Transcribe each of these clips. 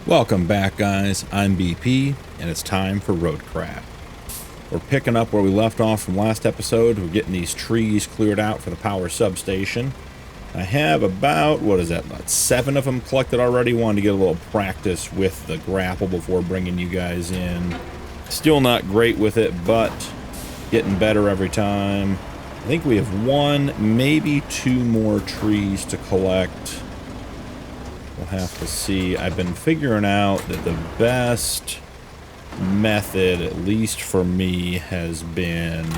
Welcome back, guys. I'm BP, and it's time for Roadcraft. We're picking up where we left off from last episode. We're getting these trees cleared out for the power substation. I have about 7 of them collected already. Wanted to get a little practice with the grapple before bringing you guys in. Still not great with it, but getting better every time. I think we have 1, maybe 2 more trees to collect. We'll have to see. I've been figuring out that the best method, at least for me, has been,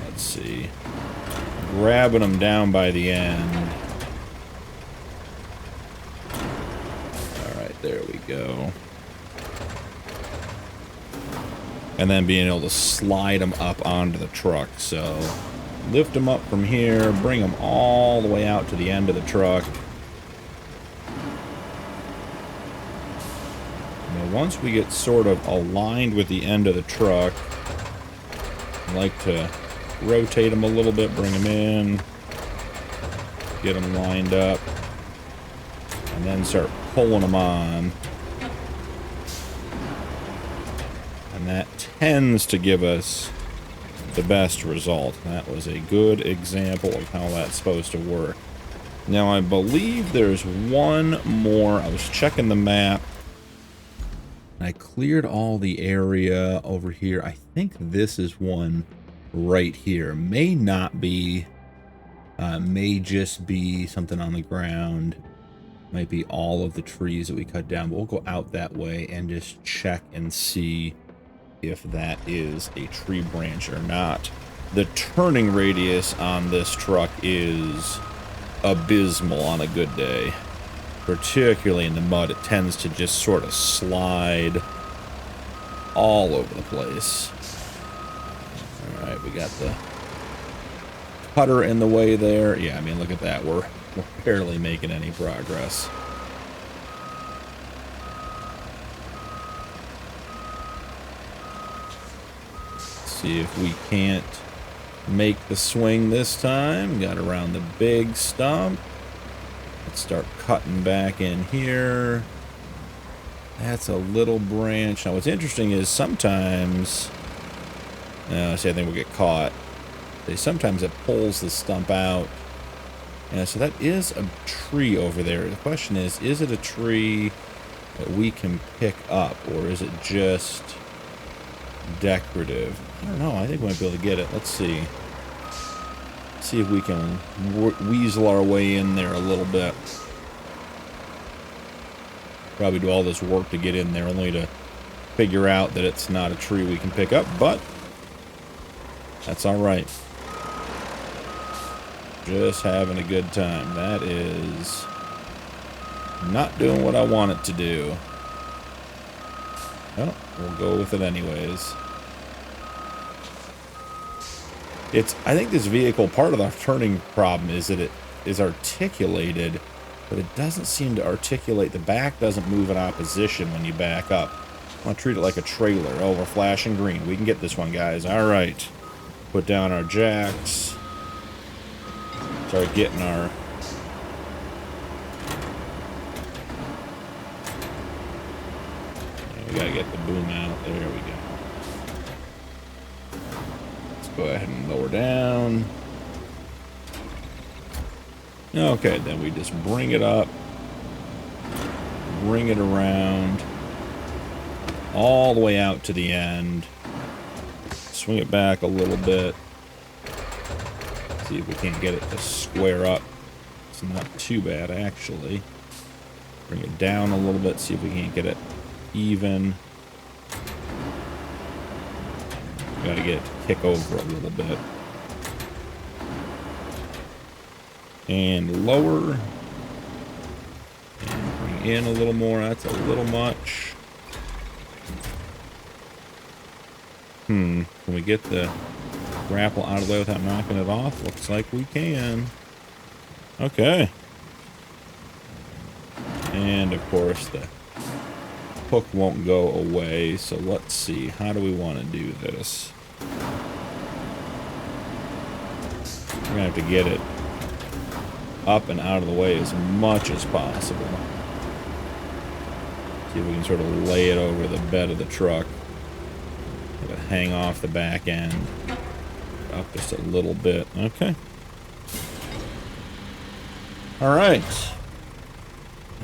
let's see, grabbing them down by the end. Alright, there we go. And then being able to slide them up onto the truck. So, lift them up from here, bring them all the way out to the end of the truck. Once we get sort of aligned with the end of the truck, I like to rotate them a little bit, bring them in, get them lined up, and then start pulling them on. And that tends to give us the best result. That was a good example of how that's supposed to work. Now, I believe there's one more. I was checking the map. I cleared all the area over here. I think this is one right here. May not be. May just be something on the ground. Might be all of the trees that we cut down. But we'll go out that way and just check and see if that is a tree branch or not. The turning radius on this truck is abysmal on a good day. Particularly in the mud, it tends to just sort of slide all over the place. Alright, we got the cutter in the way there. Yeah, I mean, look at that. We're barely making any progress. Let's see if we can't make the swing this time. Got around the big stump. Let's start cutting back in here. That's a little branch. Now, what's interesting is sometimes... see, I think we'll get caught. Sometimes it pulls the stump out. Yeah, so that is a tree over there. The question is it a tree that we can pick up, or is it just decorative? I don't know. I think we might be able to get it. Let's see. See if we can weasel our way in there a little bit. Probably do all this work to get in there only to figure out that it's not a tree we can pick up, but that's alright. Just having a good time. That is not doing what I want it to do. Well, we'll go with it anyways. I think this vehicle, part of the turning problem is that it is articulated, but it doesn't seem to articulate. The back doesn't move in opposition when you back up. I want to treat it like a trailer. Oh, we're flashing green. We can get this one, guys. All right. Put down our jacks. Start getting our... We got to get the boom out. There we go. Go ahead and lower down. Okay, then we just bring it up, bring it around, all the way out to the end. Swing it back a little bit. See if we can't get it to square up. It's not too bad, actually. Bring it down a little bit, see if we can't get it even. Gotta get it to kick over a little bit. And lower. And bring in a little more. That's a little much. Can we get the grapple out of the way without knocking it off? Looks like we can. Okay. And of course the hook won't go away, so let's see. How do we want to do this? We're gonna have to get it up and out of the way as much as possible. See if we can sort of lay it over the bed of the truck. Have it hang off the back end. Up just a little bit. Okay. Alright.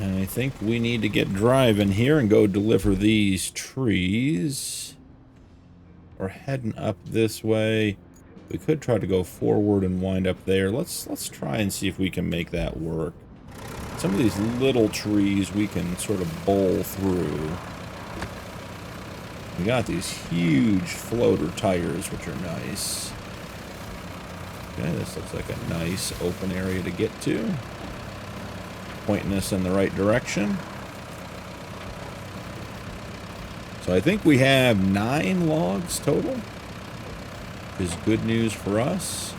And I think we need to get driving here and go deliver these trees. We're heading up this way. We could try to go forward and wind up there. Let's try and see if we can make that work. Some of these little trees we can sort of bowl through. We got these huge floater tires, which are nice. Okay, this looks like a nice open area to get to. Pointing us in the right direction. So I think we have 9 logs total, which is good news for us.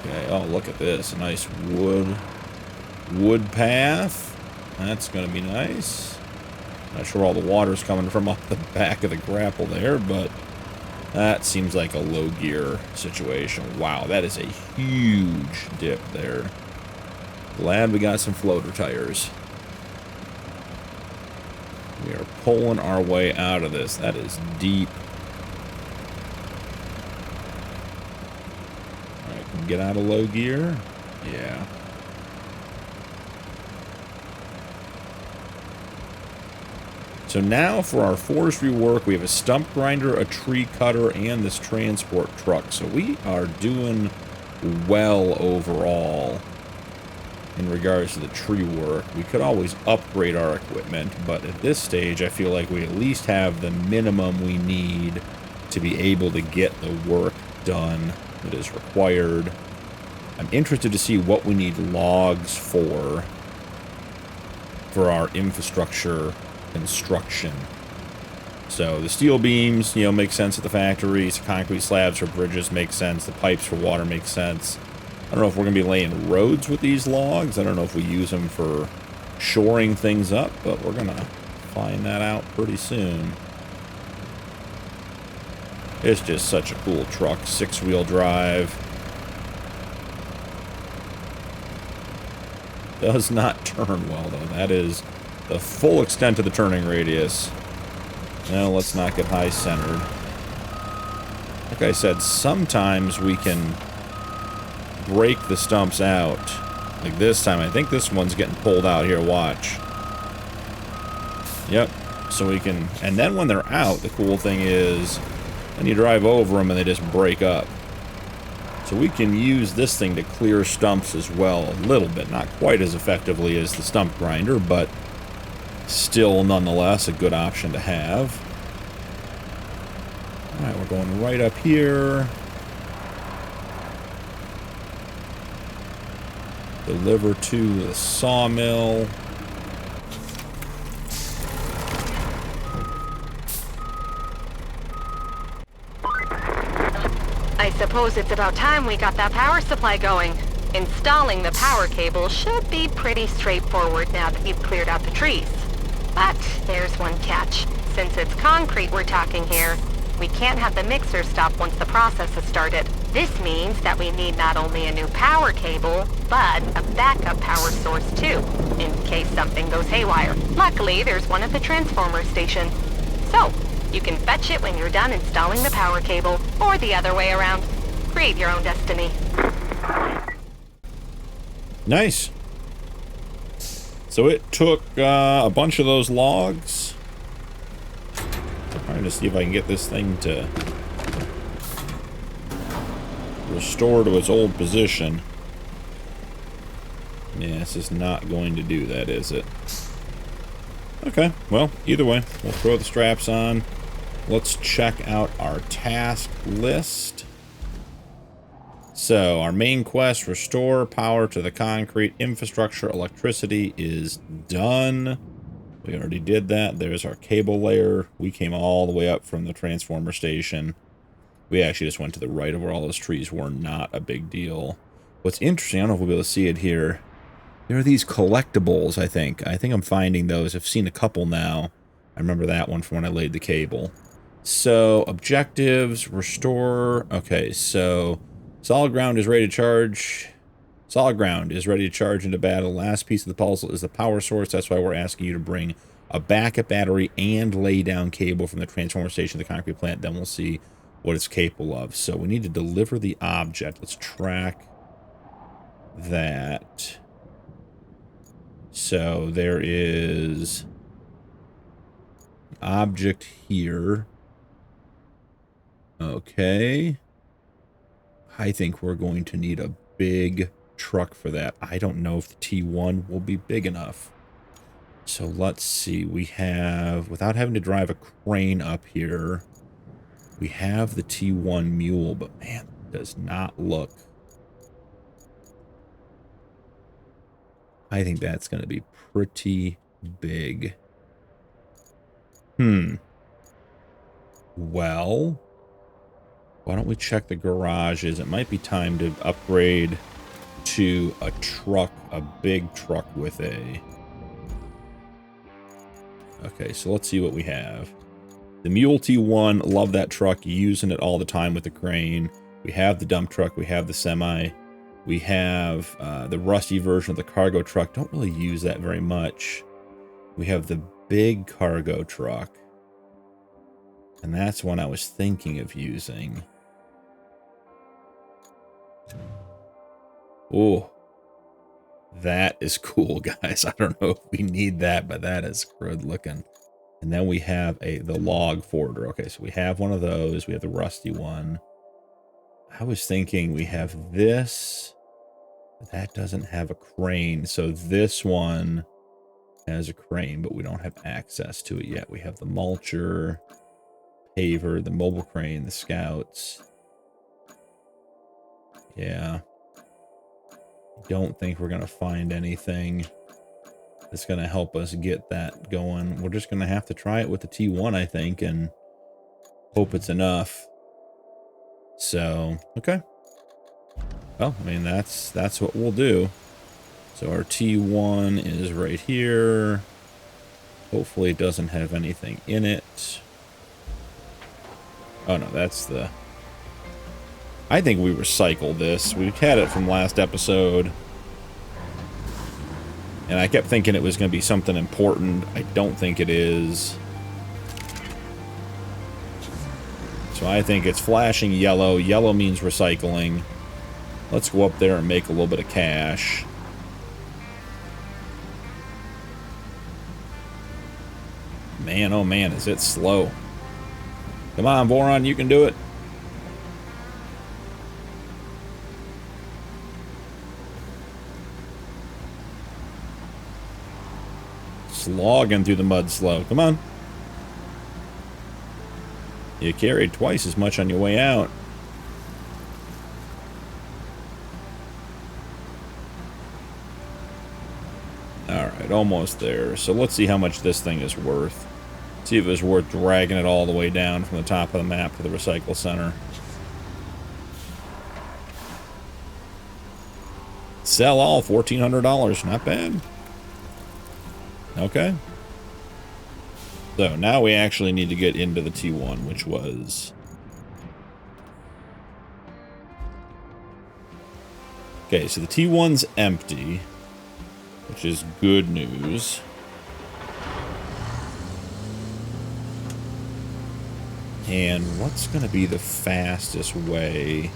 Okay, oh, look at this. A nice wood path. That's going to be nice. Not sure all the water's coming from off the back of the grapple there, but that seems like a low gear situation. Wow, that is a huge dip there. Glad we got some floater tires. We are pulling our way out of this. That is deep. Alright, can we get out of low gear? Yeah. So now for our forestry work, we have a stump grinder, a tree cutter, and this transport truck. So we are doing well overall in regards to the tree work. We could always upgrade our equipment, but at this stage, I feel like we at least have the minimum we need to be able to get the work done that is required. I'm interested to see what we need logs for our infrastructure construction. So the steel beams, you know, make sense at the factories. Concrete slabs for bridges make sense. The pipes for water make sense. I don't know if we're going to be laying roads with these logs. I don't know if we use them for shoring things up, but we're going to find that out pretty soon. It's just such a cool truck. 6-wheel drive. Does not turn well, though. That is the full extent of the turning radius. Now, let's not get high centered. Like I said, sometimes we can break the stumps out. Like this time, I think this one's getting pulled out here, watch. Yep, so we can, and then when they're out, the cool thing is, when you drive over them and they just break up. So we can use this thing to clear stumps as well, a little bit. Not quite as effectively as the stump grinder, but still, nonetheless, a good option to have. Alright, we're going right up here. Deliver to the sawmill. I suppose it's about time we got that power supply going. Installing the power cable should be pretty straightforward now that you've cleared out the trees. But there's one catch. Since it's concrete we're talking here, we can't have the mixer stop once the process has started. This means that we need not only a new power cable, but a backup power source too, in case something goes haywire. Luckily, there's one at the transformer station. So, you can fetch it when you're done installing the power cable, or the other way around. Create your own destiny. Nice. So it took a bunch of those logs. I'm trying to see if I can get this thing to restore to its old position. Yeah, this is not going to do that, is it? Okay, well, either way, we'll throw the straps on. Let's check out our task list. So, our main quest, restore power to the concrete infrastructure, electricity, is done. We already did that. There's our cable layer. We came all the way up from the transformer station. We actually just went to the right of where all those trees were. Not a big deal. What's interesting, I don't know if we'll be able to see it here. There are these collectibles, I think. I think I'm finding those. I've seen a couple now. I remember that one from when I laid the cable. So, objectives, restore. Okay, so solid ground is ready to charge. Solid ground is ready to charge into battle. Last piece of the puzzle is the power source. That's why we're asking you to bring a backup battery and lay down cable from the transformer station to the concrete plant. Then we'll see what it's capable of. So we need to deliver the object. Let's track that. So there is an object here. Okay. I think we're going to need a big truck for that. I don't know if the T1 will be big enough. So let's see. We have, without having to drive a crane up here, we have the T1 mule, but man, it does not look. I think that's going to be pretty big. Well, why don't we check the garages? It might be time to upgrade to a truck, a big truck with a... Okay, so let's see what we have. The Mule T1, love that truck, using it all the time with the crane. We have the dump truck, we have the semi. We have the rusty version of the cargo truck. Don't really use that very much. We have the big cargo truck. And that's one I was thinking of using. Oh, that is cool, guys. I don't know if we need that, but that is good looking. And then we have the log forwarder. Okay, so we have one of those. We have the rusty one. I was thinking we have this. That doesn't have a crane. So this one has a crane, but we don't have access to it yet. We have the mulcher, paver, the mobile crane, the scouts. Yeah. Don't think we're going to find anything that's going to help us get that going. We're just going to have to try it with the T1, I think, and hope it's enough. So, okay. Well, I mean, that's what we'll do. So our T1 is right here. Hopefully it doesn't have anything in it. Oh, no, that's the... I think we recycled this. We had it from last episode. And I kept thinking it was going to be something important. I don't think it is. So I think it's flashing yellow. Yellow means recycling. Let's go up there and make a little bit of cash. Man, oh man, is it slow. Come on, Voron, you can do it. Slogging through the mud slow. Come on. You carried twice as much on your way out. Alright, almost there. So let's see how much this thing is worth. See if it was worth dragging it all the way down from the top of the map to the recycle center. Sell all, $1,400. Not bad. Okay. So now we actually need to get into the T1, which was... Okay, so the T1's empty, which is good news. And what's going to be the fastest way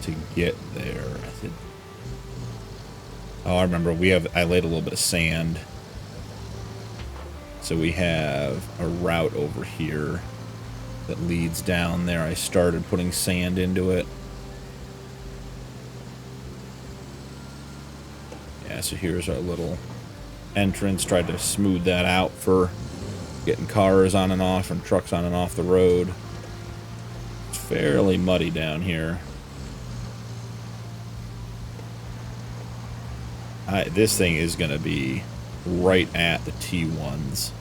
to get there? Oh, I remember I laid a little bit of sand. So we have a route over here that leads down there. I started putting sand into it. Yeah, so here's our little entrance. Tried to smooth that out for getting cars on and off and trucks on and off the road. It's fairly muddy down here. This thing is going to be right at the T1's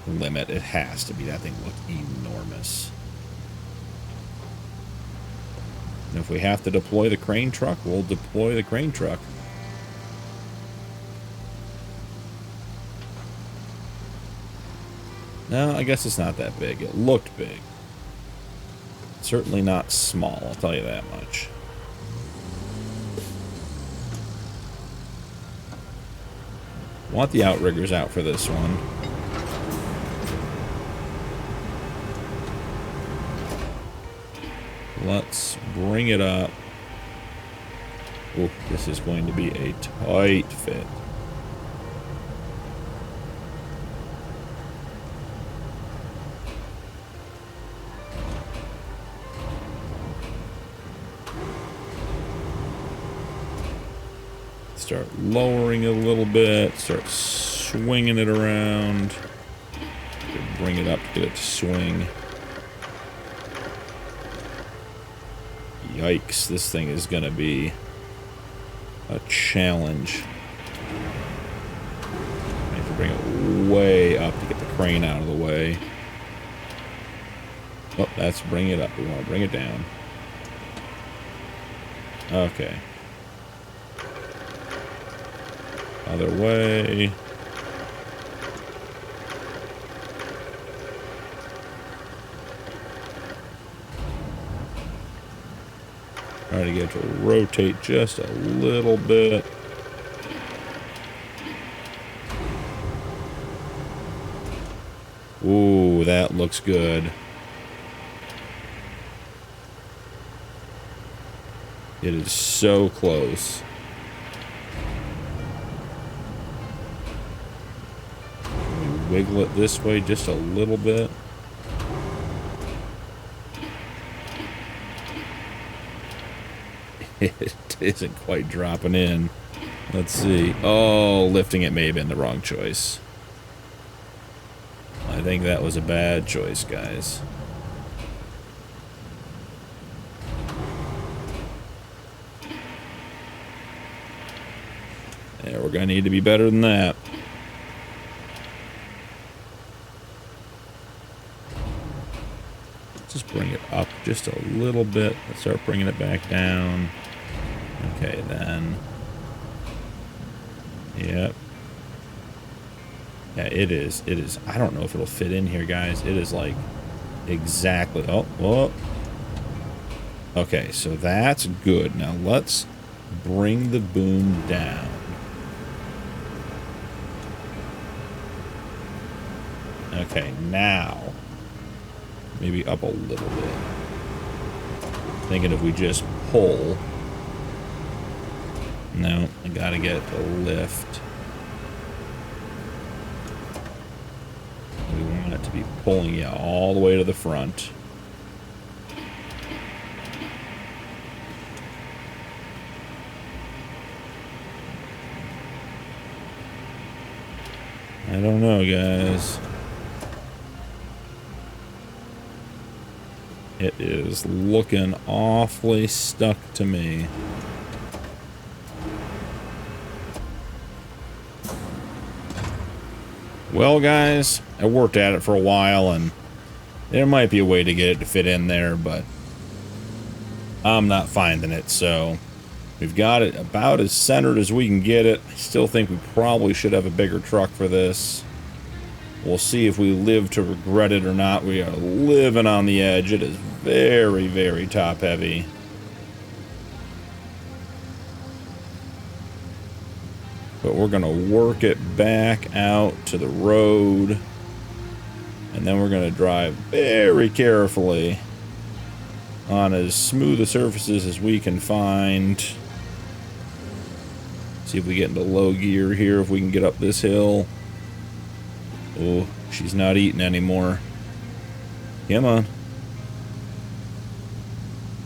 limit. It has to be. That thing looked enormous. And if we have to deploy the crane truck, we'll deploy the crane truck. No, I guess it's not that big. It looked big. Certainly not small, I'll tell you that much. Want the outriggers out for this one. Let's bring it up. Oh, this is going to be a tight fit. Start lowering it a little bit. Start swinging it around. Bring it up to get it to swing. Yikes, this thing is going to be a challenge. I have to bring it way up to get the crane out of the way. Oh, that's bring it up. We want to bring it down. Okay. Other way. Try to get it to rotate just a little bit. Ooh, that looks good. It is so close. Wiggle it this way just a little bit. It isn't quite dropping in. Let's see. Oh, lifting it may have been the wrong choice. I think that was a bad choice, guys. Yeah, we're gonna need to be better than that. Just bring it up just a little bit. Let's start bringing it back down. Okay, then. Yep. Yeah, it is. It is. I don't know if it'll fit in here, guys. It is like exactly. Oh, whoa. Okay, so that's good. Now let's bring the boom down. Okay, now. Maybe up a little bit. Thinking if we just pull. No, I gotta get it to lift. We want it to be pulling you all the way to the front. I don't know, guys. It is looking awfully stuck to me. Well, guys, I worked at it for a while, and there might be a way to get it to fit in there, but I'm not finding it, so we've got it about as centered as we can get it. I still think we probably should have a bigger truck for this. We'll see if we live to regret it or not. We are living on the edge. It is very, very top heavy. But we're going to work it back out to the road. And then we're going to drive very carefully on as smooth a surfaces as we can find. See if we get into low gear here, if we can get up this hill. Oh, she's not eating anymore. Come on.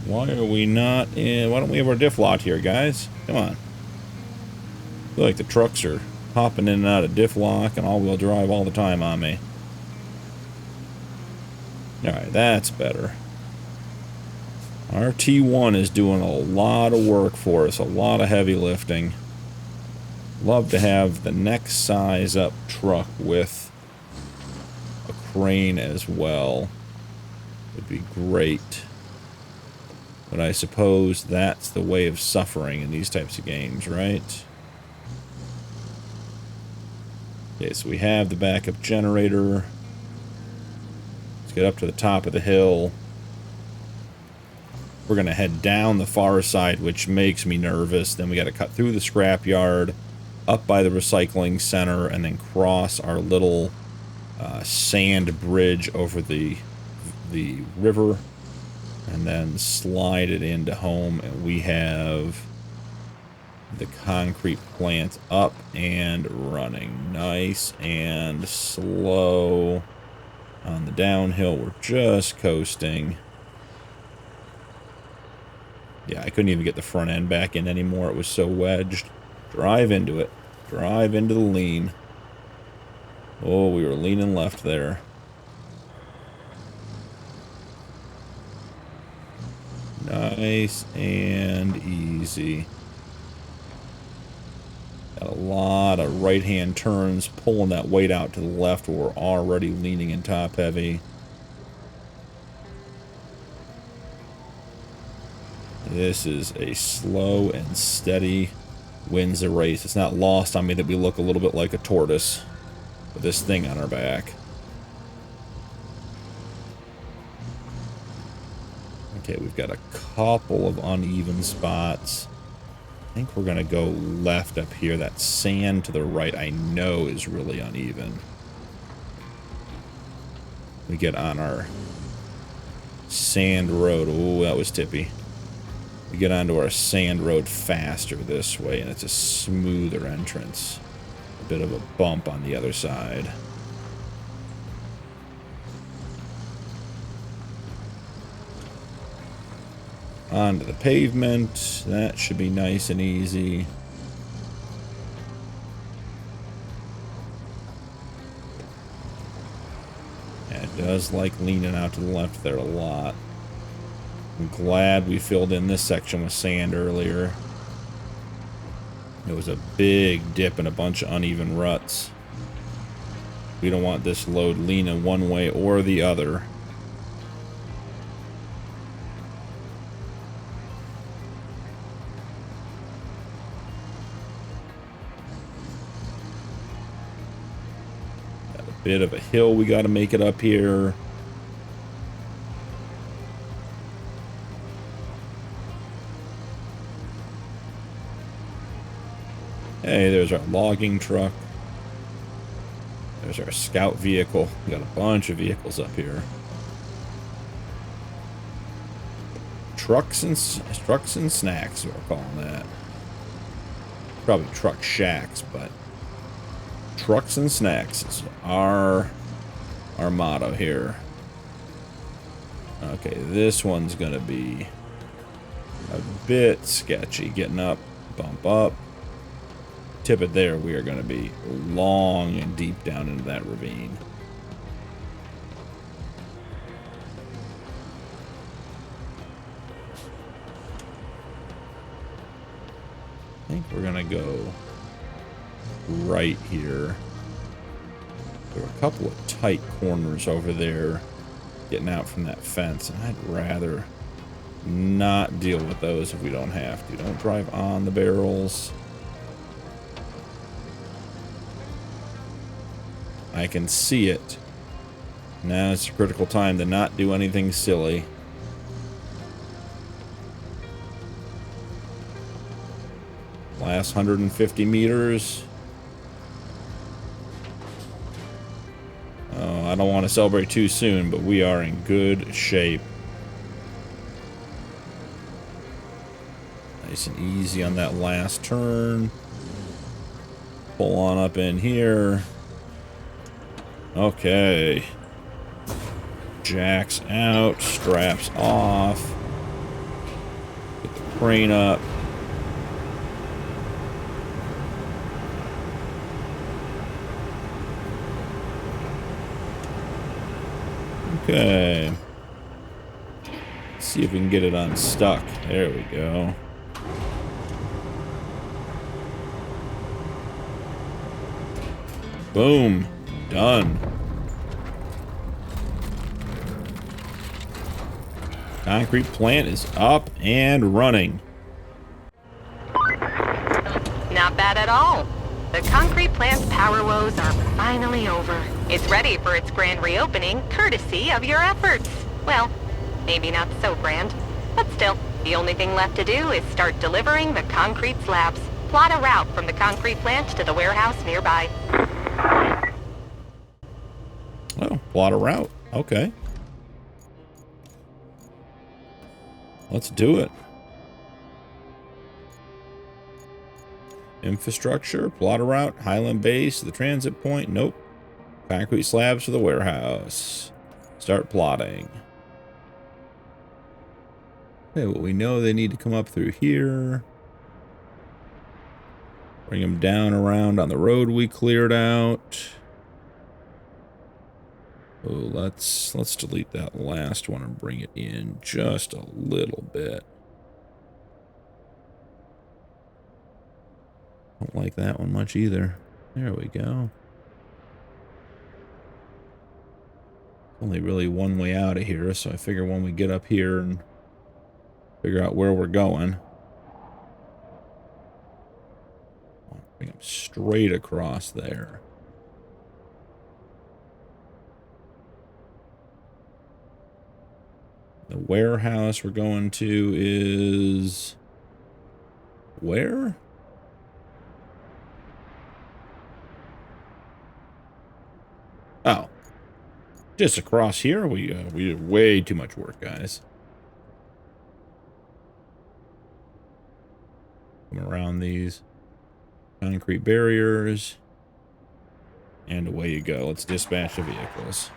Why are we not in? Why don't we have our diff locked here, guys? Come on. I feel like the trucks are hopping in and out of diff lock and all-wheel drive all the time on me. Alright, that's better. Our T1 is doing a lot of work for us, a lot of heavy lifting. Love to have the next size up truck with a crane as well. Would be great. But I suppose that's the way of suffering in these types of games, right? Okay, so we have the backup generator. Let's get up to the top of the hill. We're going to head down the far side, which makes me nervous. Then we got to cut through the scrapyard, up by the recycling center, and then cross our little sand bridge over the river, and then slide it into home. And we have the concrete plant up and running. Nice and slow on the downhill. We're just coasting. Yeah, I couldn't even get the front end back in anymore. It was so wedged. Drive into it. Drive into the lean. Oh, we were leaning left there. Nice and easy. Got a lot of right-hand turns, pulling that weight out to the left where we're already leaning in top heavy. This is a slow and steady wins the race. It's not lost on me that we look a little bit like a tortoise with this thing on our back. Okay, we've got a couple of uneven spots. I think we're going to go left up here. That sand to the right I know is really uneven. We get on our sand road. Oh, that was tippy. We get onto our sand road faster this way, and it's a smoother entrance. A bit of a bump on the other side. Onto the pavement. That should be nice and easy. Yeah, it does like leaning out to the left there a lot. I'm glad we filled in this section with sand earlier. It was a big dip and a bunch of uneven ruts. We don't want this load leaning one way or the other. Got a bit of a hill we got to make it up here. Hey, there's our logging truck. There's our scout vehicle. We got a bunch of vehicles up here. Trucks and snacks, we're calling that. Probably truck shacks, but trucks and snacks is our motto here. Okay, this one's gonna be a bit sketchy. Getting up, bump up. Tip it there, we are going to be long and deep down into that ravine. I think we're going to go right here. There are a couple of tight corners over there getting out from that fence, and I'd rather not deal with those if we don't have to. Don't drive on the barrels. I can see it. Now it's a critical time to not do anything silly. Last 150 meters. Oh, I don't want to celebrate too soon, but we are in good shape. Nice and easy on that last turn. Pull on up in here. Okay. Jacks out, straps off. Get the crane up. Okay. Let's see if we can get it unstuck. There we go. Boom. Done. Concrete plant is up and running. Not bad at all. The concrete plant's power woes are finally over. It's ready for its grand reopening, courtesy of your efforts. Well, maybe not so grand. But still, the only thing left to do is start delivering the concrete slabs. Plot a route from the concrete plant to the warehouse nearby. Oh, plot a route. Okay. Let's do it. Infrastructure, plot a route, Highland Base, the transit point. Nope. Concrete slabs for the warehouse. Start plotting. Okay, well, we know they need to come up through here. Bring them down around on the road we cleared out. Oh, let's delete that last one and bring it in just a little bit. Don't like that one much either. There we go. Only really one way out of here, so I figure when we get up here and figure out where we're going, bring them straight across there. The warehouse we're going to is where? Oh, just across here. We did way too much work, guys. Come around these concrete barriers, and away you go. Let's dispatch the vehicles.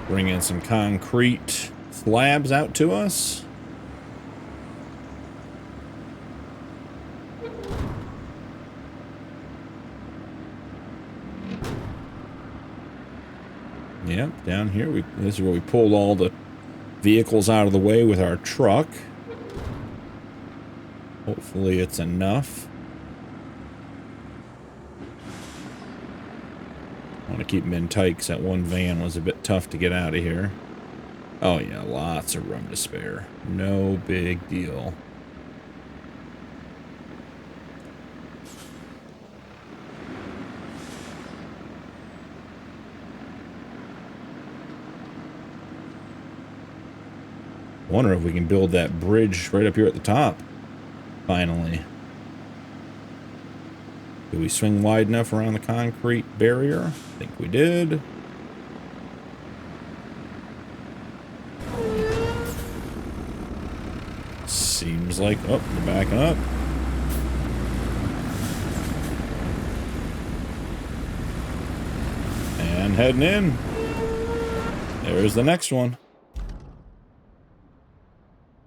Bring in some concrete slabs out to us. Yep, down here, this is where we pulled all the vehicles out of the way with our truck. Hopefully it's enough. I want to keep them in tight because that one van was a bit tough to get out of here. Oh yeah, lots of room to spare. No big deal. I wonder if we can build that bridge right up here at the top. Finally. Did we swing wide enough around the concrete barrier? I think we did. Seems like... Oh, we're backing up. And heading in. There's the next one.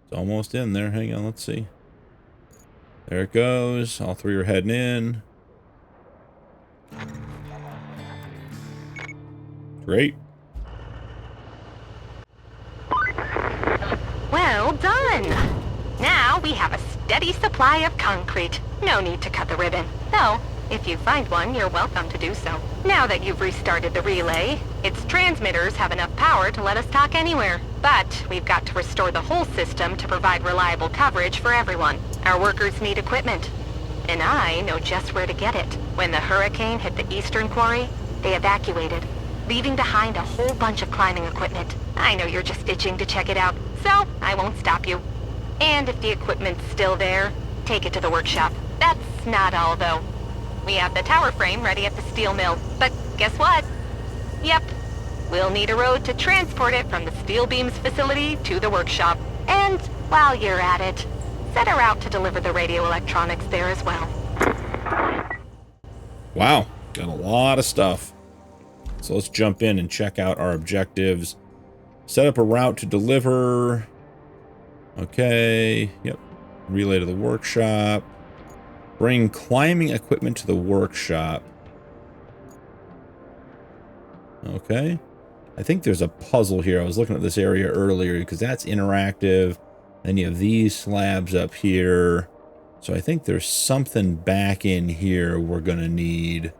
It's almost in there. Hang on, let's see. There it goes. All three are heading in. Great. Well done! Now we have a steady supply of concrete. No need to cut the ribbon. Though, if you find one, you're welcome to do so. Now that you've restarted the relay, its transmitters have enough power to let us talk anywhere. But we've got to restore the whole system to provide reliable coverage for everyone. Our workers need equipment, and I know just where to get it. When the hurricane hit the eastern quarry, they evacuated, leaving behind a whole bunch of climbing equipment. I know you're just itching to check it out, so I won't stop you. And if the equipment's still there, take it to the workshop. That's not all, though. We have the tower frame ready at the steel mill, but guess what? Yep, we'll need a road to transport it from the steel beams facility to the workshop. And while you're at it, set a route to deliver the radio electronics there as well. Wow, got a lot of stuff. So let's jump in and check out our objectives. Set up a route to deliver. Okay, yep. Relay to the workshop. Bring climbing equipment to the workshop. Okay. I think there's a puzzle here. I was looking at this area earlier because that's interactive. Then you have these slabs up here. So I think there's something back in here we're going to need.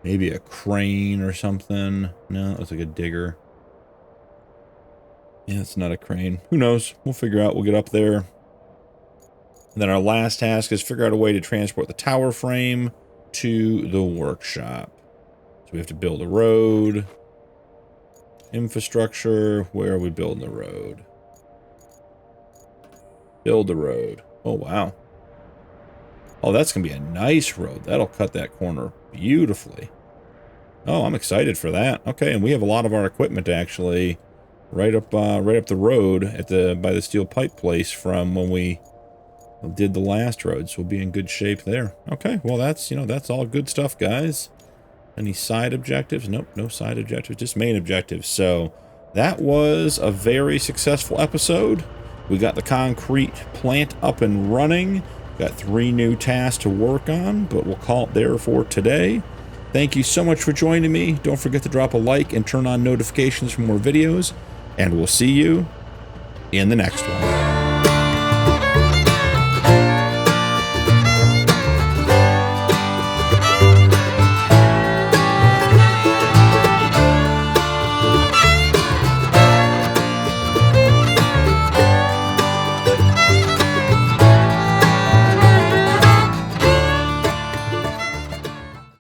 Maybe a crane or something. No, that looks like a digger. Yeah, it's not a crane. Who knows? We'll figure out. We'll get up there. And then our last task is figure out a way to transport the tower frame to the workshop. So we have to build a road. Infrastructure. Where are we building the road? Build the road. Oh, wow. Oh, that's going to be a nice road. That'll cut that corner beautifully. Oh, I'm excited for that. Okay, and we have a lot of our equipment actually right up the road at by the steel pipe place from when we did the last road, so we'll be in good shape there. Okay, well that's all good stuff, guys. Any side objectives? Nope, no side objectives, just main objectives. So that was a very successful episode. We got the concrete plant up and running. Got 3 new tasks to work on, but we'll call it there for today. Thank you so much for joining me. Don't forget to drop a like and turn on notifications for more videos, and we'll see you in the next one.